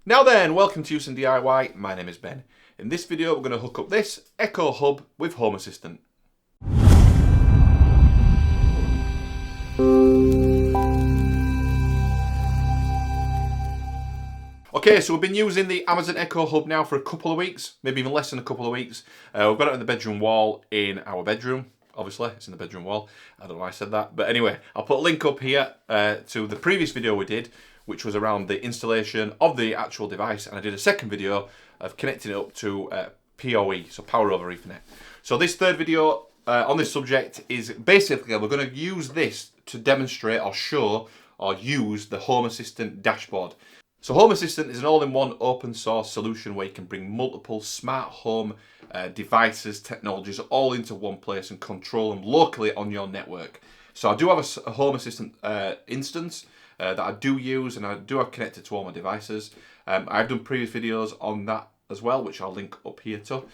Now then, welcome to Using DIY, my name is Ben. In this video we're going to hook up this Echo Hub with Home Assistant. Okay, so we've been using the Amazon Echo Hub now for a couple of weeks, maybe even less than a couple of weeks. We've got it on the bedroom wall in our bedroom. Obviously, it's in the bedroom wall. I don't know why I said that. But anyway, I'll put a link up here to the previous video we did, which was around the installation of the actual device. And I did a second video of connecting it up to PoE, so Power over Ethernet. So this third video on this subject is basically we're going to use this to demonstrate or show or use the Home Assistant dashboard. So Home Assistant is an all-in-one open source solution where you can bring multiple smart home devices, technologies all into one place and control them locally on your network. So I do have a Home Assistant instance that I do use, and I do have connected to all my devices. I've done previous videos on that as well, which I'll link up here too.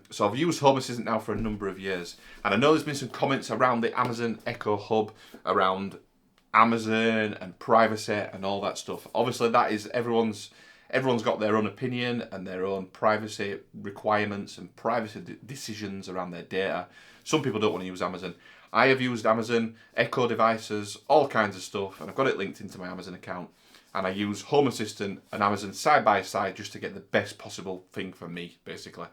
So I've used Home Assistant now for a number of years, and I know there's been some comments around the Amazon Echo Hub around Amazon and privacy and all that stuff. Obviously that is everyone's got their own opinion and their own privacy requirements and privacy decisions around their data. Some people don't want to use Amazon. I have used Amazon Echo devices, all kinds of stuff, and I've got it linked into my Amazon account, and I use Home Assistant and Amazon side by side just to get the best possible thing for me, basically.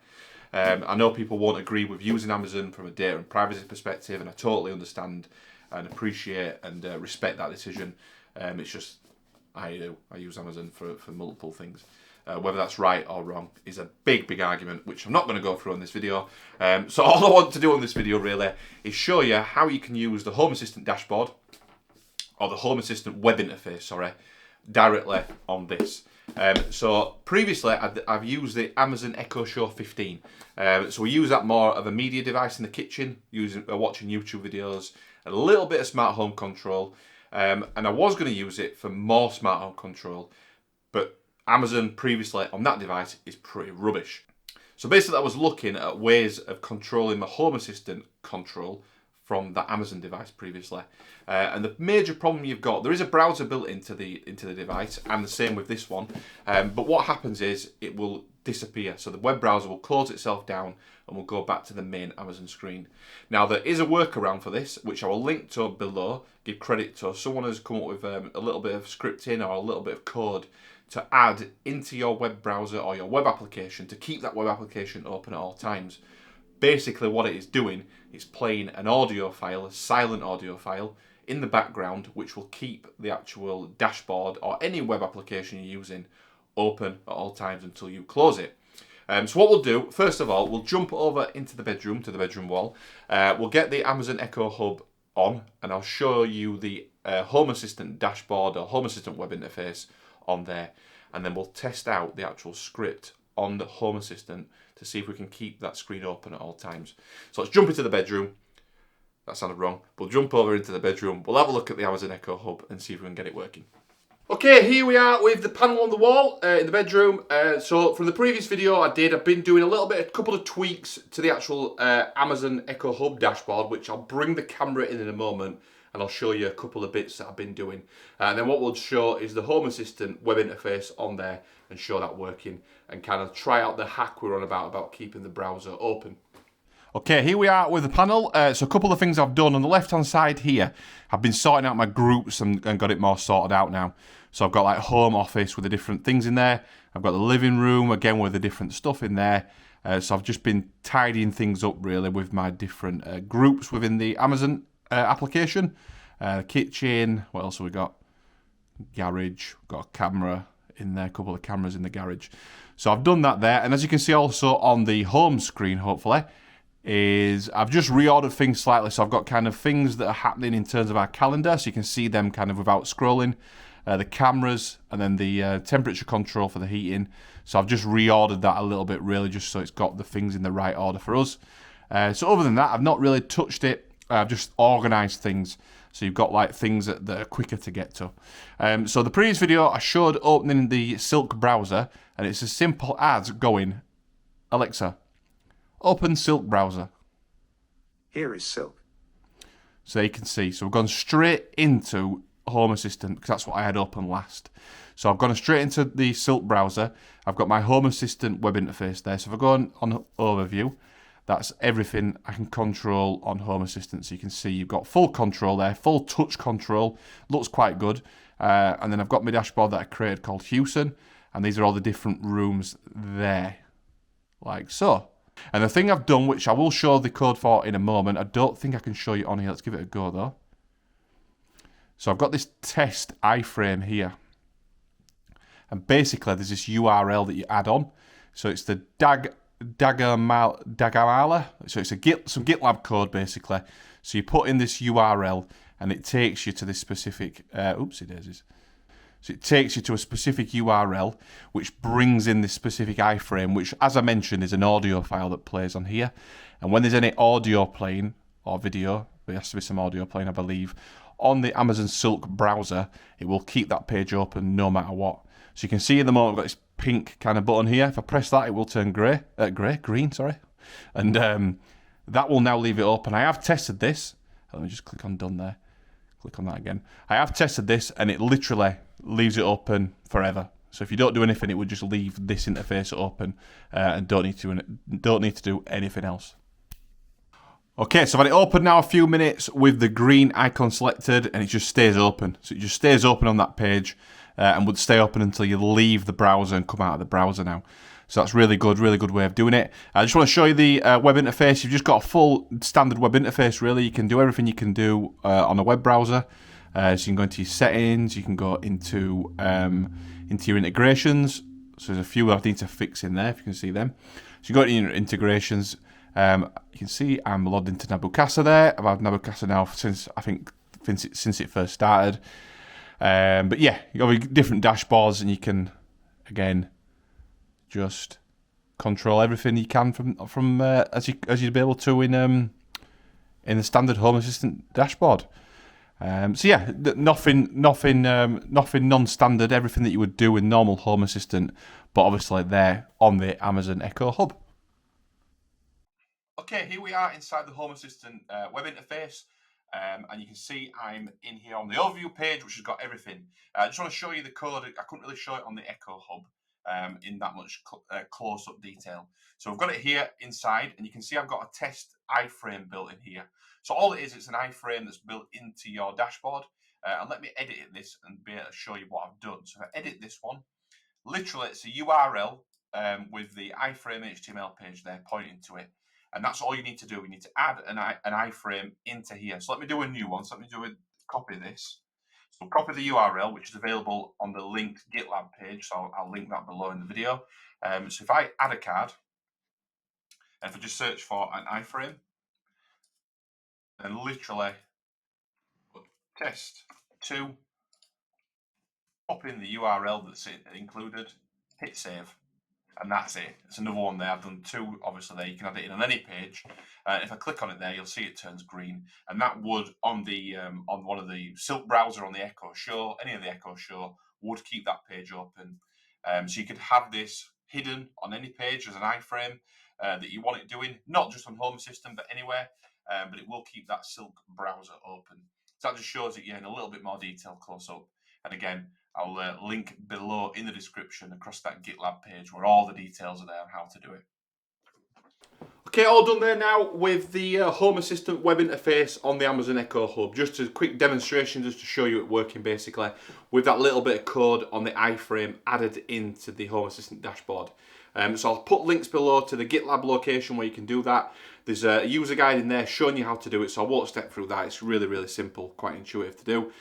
I know people won't agree with using Amazon from a data and privacy perspective, and I totally understand and appreciate and respect that decision. It's just, I use Amazon for multiple things. Whether that's right or wrong is a big argument, which I'm not going to go through on this video. So all I want to do on this video really is show you how you can use the Home Assistant dashboard, or the Home Assistant web interface, sorry, directly on this. So previously I've used the Amazon Echo Show 15. So we use that more of a media device in the kitchen, watching YouTube videos, a little bit of smart home control, and I was going to use it for more smart home control, but Amazon previously on that device is pretty rubbish. So basically I was looking at ways of controlling my Home Assistant control from that Amazon device previously, and the major problem you've got, there is a browser built into the device, and the same with this one, but what happens is it will disappear. So the web browser will close itself down and will go back to the main Amazon screen. Now there is a workaround for this, which I will link to below, give credit to. Someone has come up with a little bit of scripting or a little bit of code to add into your web browser or your web application to keep that web application open at all times. Basically what it is doing is playing an audio file, a silent audio file, in the background, which will keep the actual dashboard or any web application you're using open at all times until you close it. So what we'll do, first of all, we'll jump over into the bedroom, to the bedroom wall. We'll get the Amazon Echo Hub on, and I'll show you the Home Assistant dashboard or Home Assistant web interface on there. And then we'll test out the actual script on the Home Assistant to see if we can keep that screen open at all times. So let's jump into the bedroom. That sounded wrong. We'll jump over into the bedroom. We'll have a look at the Amazon Echo Hub and see if we can get it working. Okay, here we are with the panel on the wall in the bedroom. So from the previous video I've been doing a couple of tweaks to the actual Amazon Echo Hub dashboard, which I'll bring the camera in a moment and I'll show you a couple of bits that I've been doing. And then what we'll show is the Home Assistant web interface on there and show that working and kind of try out the hack we're on about keeping the browser open. Okay, here we are with the panel. So a couple of things I've done on the left-hand side here. I've been sorting out my groups and got it more sorted out now. So I've got like home office with the different things in there. I've got the living room, again, with the different stuff in there. So I've just been tidying things up really with my different groups within the Amazon application. Kitchen, what else have we got? Garage, we've got a camera in there, a couple of cameras in the garage. So I've done that there. And as you can see also on the home screen, hopefully, is I've just reordered things slightly. So I've got kind of things that are happening in terms of our calendar, so you can see them kind of without scrolling. The cameras, and then the temperature control for the heating. So I've just reordered that a little bit really, just so it's got the things in the right order for us. So other than that, I've not really touched it. I've just organised things. So you've got like things that are quicker to get to. So the previous video I showed opening the Silk browser, and it's as simple as going, Alexa, open Silk browser. Here is Silk. So you can see, so we've gone straight into Home Assistant because that's what I had open last. So I've gone straight into the Silk browser. I've got my Home Assistant web interface there. So if I go on Overview, that's everything I can control on Home Assistant. So you can see you've got full control there, full touch control. Looks quite good. And then I've got my dashboard that I created called Houston. And these are all the different rooms there, like so. And the thing I've done, which I will show the code for in a moment, I don't think I can show you on here. Let's give it a go though. So I've got this test iframe here. And basically there's this URL that you add on. So it's the Dagamala. So it's some GitLab code basically. So you put in this URL and it takes you to this specific, oopsie daisies. So it takes you to a specific URL, which brings in this specific iframe, which, as I mentioned, is an audio file that plays on here. And when there's any audio playing, or video, there has to be some audio playing, I believe, on the Amazon Silk browser, it will keep that page open no matter what. So you can see at the moment, I've got this pink kind of button here. If I press that, it will turn green, And that will now leave it open. I have tested this. Let me just click on done there. Click on that again. I have tested this and it literally leaves it open forever. So if you don't do anything, it would just leave this interface open and don't need to do anything else. Okay, so I've had it open now a few minutes with the green icon selected and it just stays open. So it just stays open on that page and would stay open until you leave the browser and come out of the browser now. So that's really good way of doing it. I just want to show you the web interface. You've just got a full standard web interface, really. You can do everything you can do on a web browser. So you can go into your settings, you can go into your integrations. So there's a few I need to fix in there, if you can see them. So you go into your integrations. You can see I'm logged into Nabucasa there. I've had Nabucasa now since it first started. But yeah, you have different dashboards, and you can again just control everything you can from as you'd be able to in the standard Home Assistant dashboard. So yeah, nothing non-standard. Everything that you would do in normal Home Assistant, but obviously there on the Amazon Echo Hub. Okay, here we are inside the Home Assistant web interface. And you can see I'm in here on the overview page, which has got everything. I just want to show you the code. I couldn't really show it on the Echo Hub in that much close-up detail. So I've got it here inside, and you can see I've got a test iframe built in here. So all it is, it's an iframe that's built into your dashboard. And let me edit this and be able to show you what I've done. So if I edit this one, literally it's a URL with the iframe HTML page there pointing to it. And that's all you need to do. We need to add an iframe into here. So let me do a new one. So let me copy this. So copy the URL, which is available on the linked GitLab page. So I'll link that below in the video. So if I add a card, and if I just search for an iframe, then literally put test 2, pop in the URL that's included, hit save. And that's it. It's another one there. I've done 2, obviously, there. You can add it in on any page. If I click on it there, you'll see it turns green. And that would, on one of the Silk browser, on the Echo Show, any of the Echo Show, would keep that page open. So you could have this hidden on any page as an iframe that you want it doing, not just on Home Assistant, but anywhere. But it will keep that Silk browser open. So that just shows it, in a little bit more detail close up. And again, I'll link below in the description across that GitLab page where all the details are there on how to do it. Okay, all done there now with the Home Assistant web interface on the Amazon Echo Hub. Just a quick demonstration just to show you it working basically with that little bit of code on the iframe added into the Home Assistant dashboard. So I'll put links below to the GitLab location where you can do that. There's a user guide in there showing you how to do it, so I won't step through that. It's really simple, quite intuitive to do.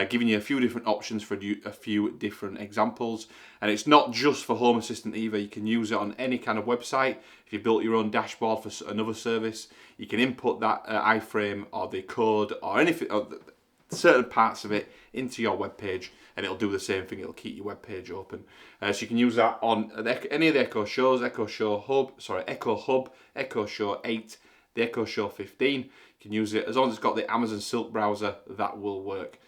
Giving you a few different options for a few different examples. And it's not just for Home Assistant either. You can use it on any kind of website. If you built your own dashboard for another service, you can input that iframe or the code or anything, or certain parts of it into your web page, and it'll do the same thing. It'll keep your web page open. So you can use that on any of the Echo Shows, Echo Hub, Echo Show 8, the Echo Show 15. You can use it as long as it's got the Amazon Silk browser. That will work.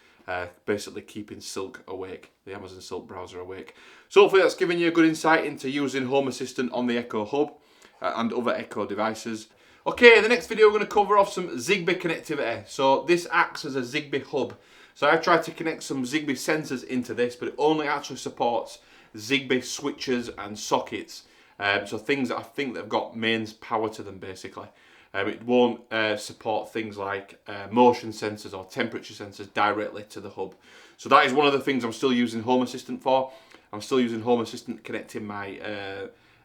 Basically keeping Silk awake, the Amazon Silk browser awake. So hopefully that's given you a good insight into using Home Assistant on the Echo Hub and other Echo devices. Okay, in the next video we're going to cover off some Zigbee connectivity. So this acts as a Zigbee hub. So I tried to connect some Zigbee sensors into this, but it only actually supports Zigbee switches and sockets. So things that I think that have got mains power to them basically. It won't support things like motion sensors or temperature sensors directly to the hub. So that is one of the things I'm still using Home Assistant for. I'm still using Home Assistant connecting my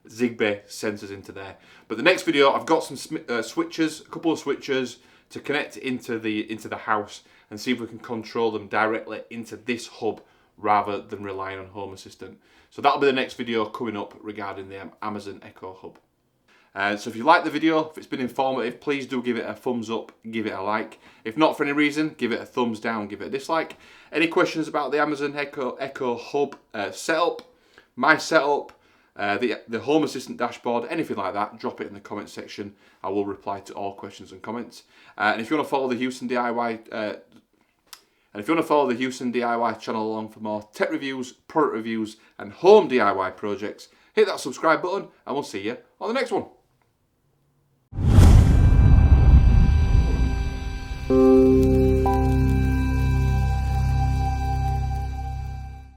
Zigbee sensors into there. But the next video, I've got some switches, a couple of switches to connect into the house and see if we can control them directly into this hub rather than relying on Home Assistant. So that'll be the next video coming up regarding the Amazon Echo Hub. So if you like the video, if it's been informative, please do give it a thumbs up, give it a like. If not for any reason, give it a thumbs down, give it a dislike. Any questions about the Amazon Echo Hub setup, my setup, the Home Assistant dashboard, anything like that, drop it in the comment section. I will reply to all questions and comments. And if you want to follow the Houston DIY channel along for more tech reviews, product reviews, and home DIY projects, hit that subscribe button, and we'll see you on the next one.